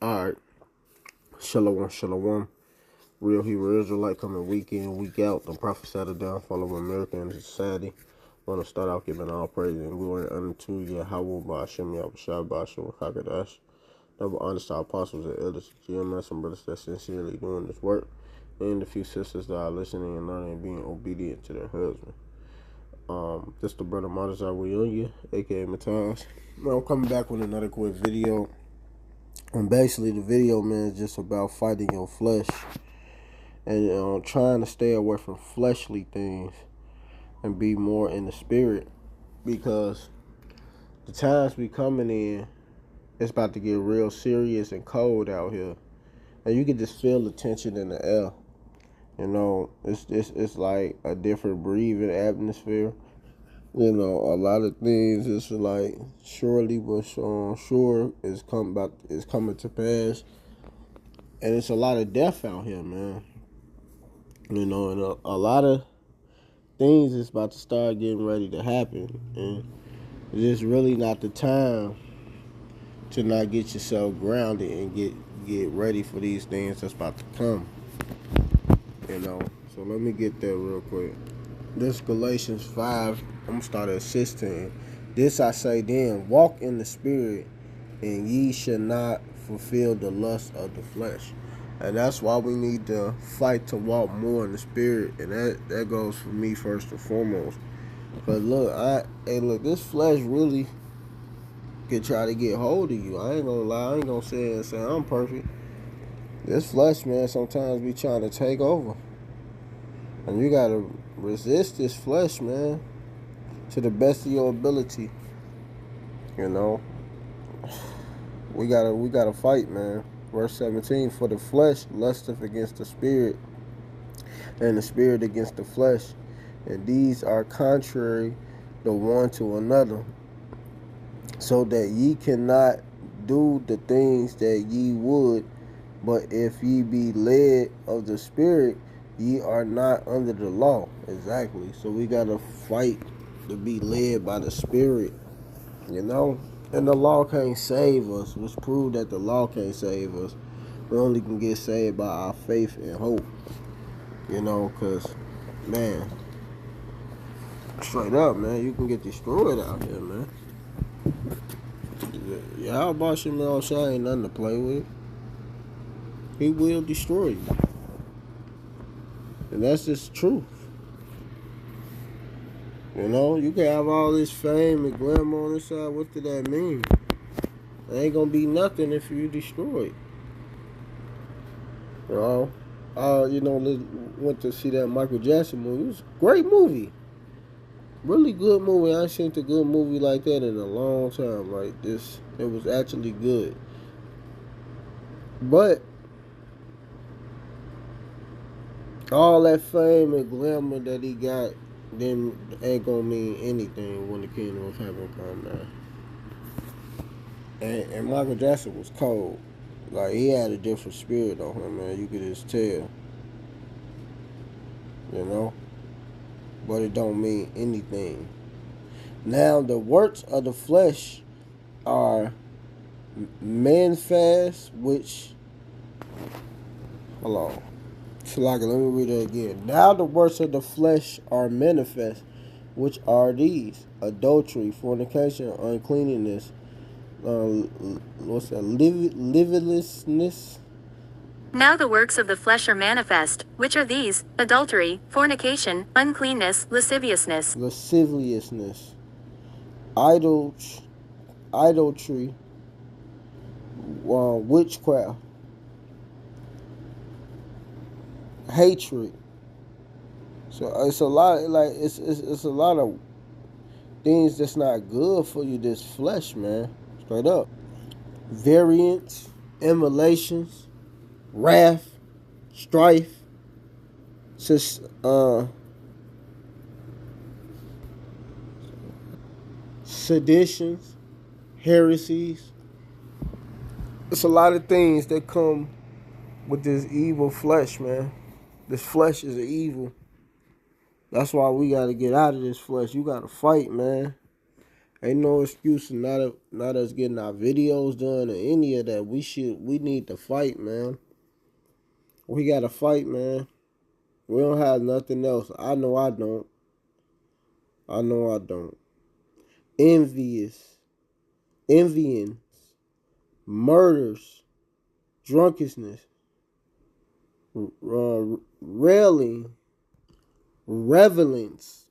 Alright, Shalom, Shalom. Real Hebrew Israelite coming week in, week out. The prophesy the downfall of America and society. I want to start out giving all praise and glory unto YAHAWASHI, YAHAWASHI, Hakadash. Double honor to our apostles and elders, GMS and brothers that sincerely doing this work, and the few sisters that are listening and learning and being obedient to their husband. This the brother Monazar William, aka Matas. I'm coming back with another quick video. And basically, the video, man, is just about fighting your flesh and trying to stay away from fleshly things and be more in the spirit, because the times we coming in, it's about to get real serious and cold out here, and you can just feel the tension in the air. You know, it's like a different breathing atmosphere. You know, a lot of things it's like surely but sure is coming to pass, and it's a lot of death out here, man. You know, and a lot of things is about to start getting ready to happen, and it's just really not the time to not get yourself grounded and get ready for these things that's about to come. You know, so let me get there real quick. This Galatians 5, I'm going to start at 16. This I say then, walk in the spirit, and ye shall not fulfill the lust of the flesh. And that's why we need to fight to walk more in the spirit. And that goes for me first and foremost. Because look, this flesh really can try to get hold of you. I ain't gonna lie, I ain't gonna say I'm perfect. This flesh, man, sometimes be trying to take over. And you gotta resist this flesh, man, to the best of your ability. You know, we gotta fight, man. Verse 17: for the flesh lusteth against the spirit, and the spirit against the flesh, and these are contrary the one to another, so that ye cannot do the things that ye would. But if ye be led of the spirit, ye are not under the law. Exactly. So we gotta fight to be led by the spirit, you know. And the law can't save us, which proved that the law can't save us. We only can get saved by our faith and hope, you know, because, man, straight up, man, you can get destroyed out here, man. YAHAWASHI ain't nothing to play with. He will destroy you. And that's just the truth. You know, you can have all this fame and glamour on this side. What did that mean? It ain't gonna be nothing if you destroy it. You know, went to see that Michael Jackson movie. It was a great movie. Really good movie. I ain't seen a good movie like that in a long time. Like this, it was actually good. But all that fame and glamour that he got then ain't gonna mean anything when the kingdom of heaven come down. And Michael Jackson was cold. Like, he had a different spirit on him, man. You could just tell. You know? But it don't mean anything. Now, the works of the flesh are manifest, which... Hold on. Let me read it again. Now the works of the flesh are manifest, which are these: adultery, fornication, uncleanness, livelessness. Now the works of the flesh are manifest, which are these: adultery, fornication, uncleanness, lasciviousness, idolatry, witchcraft, hatred. So it's a lot, like it's a lot of things that's not good for you. This flesh, man, straight up. Variance, emulations, wrath, strife, seditions, heresies. It's a lot of things that come with this evil flesh, man. This flesh is evil. That's why we got to get out of this flesh. You got to fight, man. Ain't no excuse not us getting our videos done or any of that. We need to fight, man. We gotta fight, man. We don't have nothing else. I know I don't. I know I don't. Envying, murders, drunkenness, railing, revelings,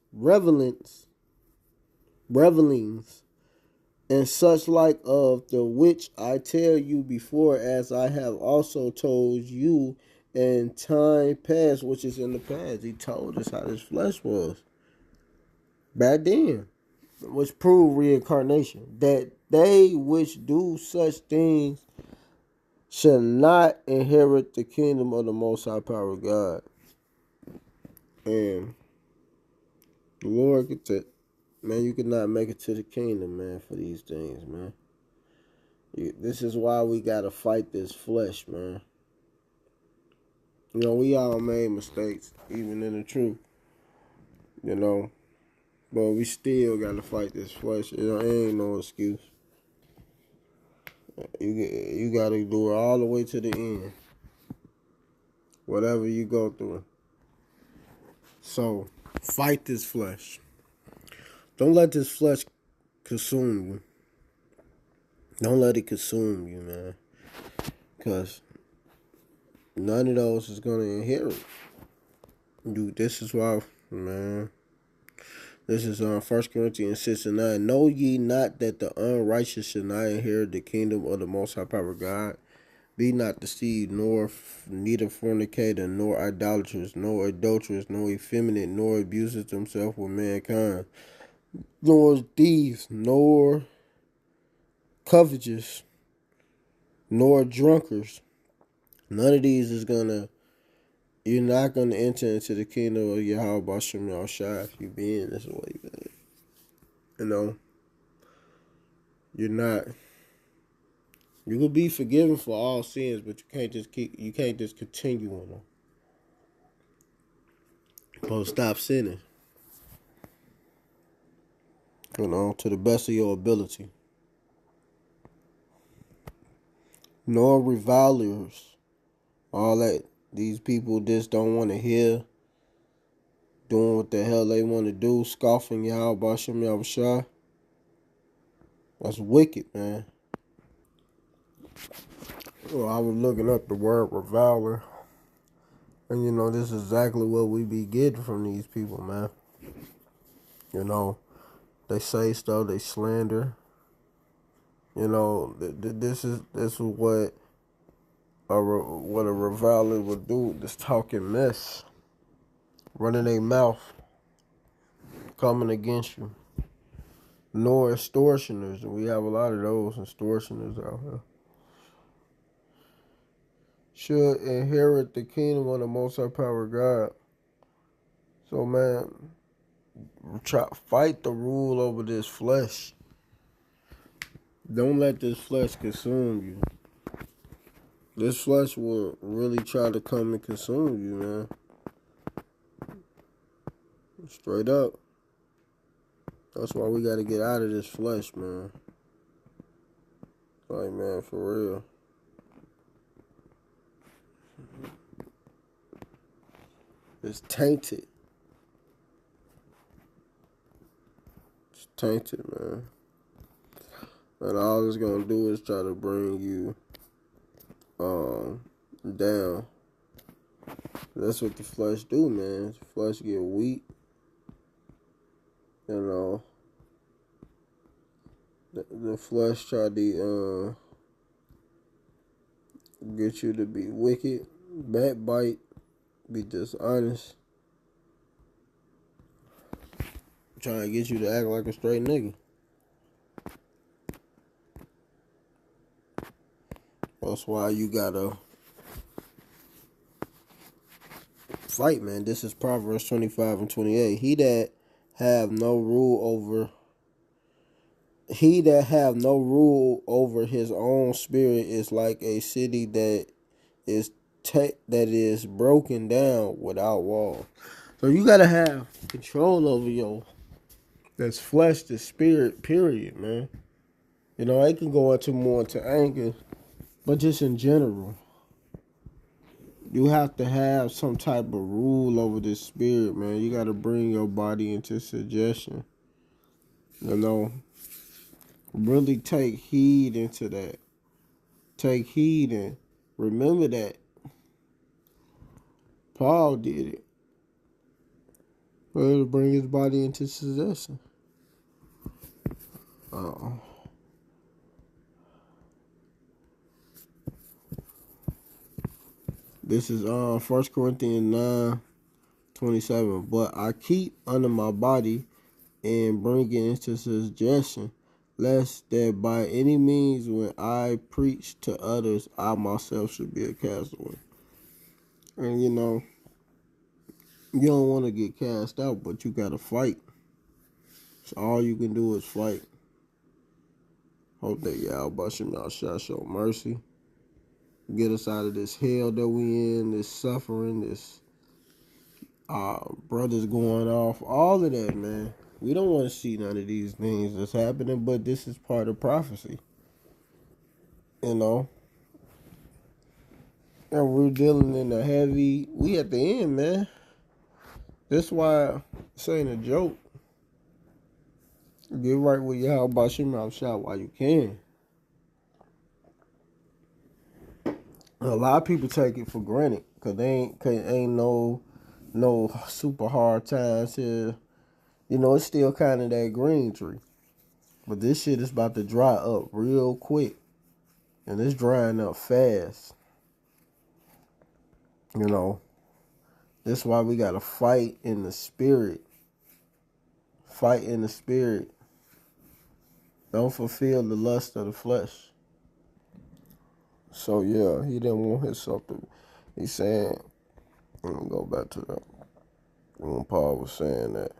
and such like of the which I tell you before, as I have also told you in time past, which is in the past. He told us how this flesh was back then, which proved reincarnation. That they which do such things shall not inherit the kingdom of the Most High Power of God. And the Lord get that, man, you cannot make it to the kingdom, man, for these things, man. This is why we gotta fight this flesh, man. You know, we all made mistakes, even in the truth, you know. But we still gotta fight this flesh. You know, it ain't no excuse. You gotta do it all the way to the end. Whatever you go through. So, fight this flesh. Don't let this flesh consume you. Don't let it consume you, man. Because none of those is going to inherit. Dude, this is why, man. This is on 1 Corinthians 6:9. Know ye not that the unrighteous shall not inherit the kingdom of the Most High Power of God? Be not deceived, neither fornicator, nor idolaters, nor adulterers, nor effeminate, nor abusers themselves with mankind, nor thieves, nor covetous, nor drunkards. None of these is you're not gonna enter into the kingdom of YAHAWASHI if you be in this way, man. You know, you're not. You will be forgiven for all sins, but you can't just continue on them. You're supposed to stop sinning. You know, to the best of your ability. Nor revilers. All that these people just don't want to hear. Doing what the hell they want to do. Scoffing YAHAWASHI. That's wicked, man. Well, I was looking up the word reviler. And, you know, this is exactly what we be getting from these people, man. You know, they say stuff, they slander. You know, this is what a reviler would do. Just talking mess, running their mouth, coming against you. Nor extortioners, and we have a lot of those extortioners out here. Should inherit the kingdom of the Most High Power of God. So, man, fight the rule over this flesh. Don't let this flesh consume you. This flesh will really try to come and consume you, man. Straight up. That's why we got to get out of this flesh, man. Like, man, for real. It's tainted. It's tainted, man. And all it's going to do is try to bring you down. That's what the flesh do, man. The flesh get weak. You know. The flesh try to get you to be wicked, backbite, be dishonest. Trying to get you to act like a straight nigga. That's why you gotta fight, man. This is Proverbs 25:28. He that have no rule over his own spirit is like a city that is broken down without walls. So you gotta have control over That's flesh, the spirit, period, man. You know, I can go into more into anger, but just in general, you have to have some type of rule over this spirit, man. You got to bring your body into suggestion. You know, really take heed into that. Take heed and remember that Paul did it. To bring his body into suggestion. This is 1 Corinthians 9:27. But I keep under my body and bring it into suggestion, lest that by any means when I preach to others, I myself should be a castaway. And you know, you don't want to get cast out, but you got to fight. So all you can do is fight. Hope that YAHAWASHI shall show mercy. Get us out of this hell that we in, this suffering, this brothers going off, all of that, man. We don't want to see none of these things that's happening, but this is part of prophecy. You know? And we're dealing in a heavy, we at the end, man. That's why this ain't a joke. Get right with YAHAWASHI shot while you can. A lot of people take it for granted because they ain't no super hard times here. You know, it's still kind of that green tree. But this shit is about to dry up real quick. And it's drying up fast. You know, that's why we got to fight in the spirit. Fight in the spirit. Don't fulfill the lust of the flesh. So, yeah, he didn't want himself to. He's saying, let me go back to that. When Paul was saying that.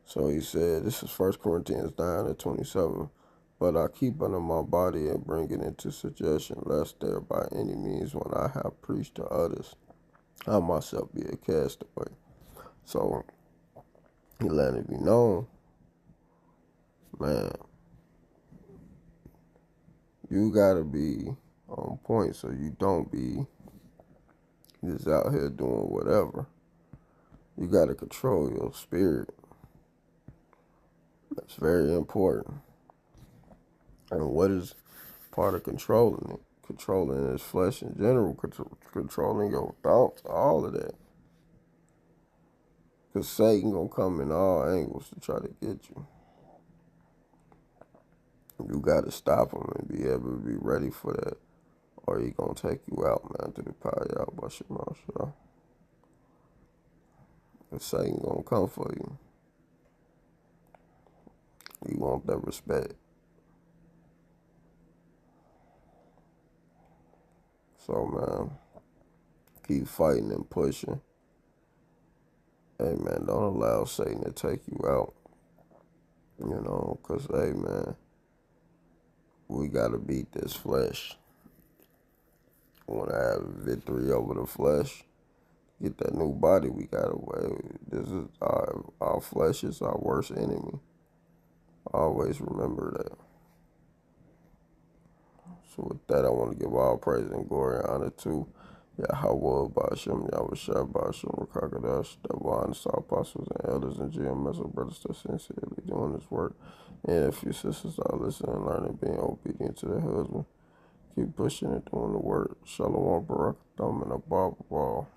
So he said, this is 1 Corinthians 9:27. But I keep under my body and bring it into suggestion, lest there by any means when I have preached to others, I myself be a castaway. So he let it be known, man, you gotta be on point so you don't be just out here doing whatever. You gotta control your spirit. That's very important. And what is part of controlling it? Controlling his flesh in general, controlling your thoughts, all of that. Because Satan gonna come in all angles to try to get you. You gotta stop him and be able to be ready for that. Or he gonna take you out, man, through the power of YAHAWASHI. Because Satan gonna come for you. You want that respect. So, man, keep fighting and pushing. Hey, man, don't allow Satan to take you out. You know, because, hey, man, we got to beat this flesh. We want to have victory over the flesh. Get that new body we got away. This is our flesh is our worst enemy. Always remember that. So with that, I want to give all praise and glory and honor to YAHAWASHI, YAHAWASHI, Rakakadash, the wine, the apostles and elders and GMS and brothers that sincerely doing this work. And if your sisters are listening and learning, being obedient to their husband, keep pushing and doing the work. Shalom, Barak, Thumb, and a Bible ball.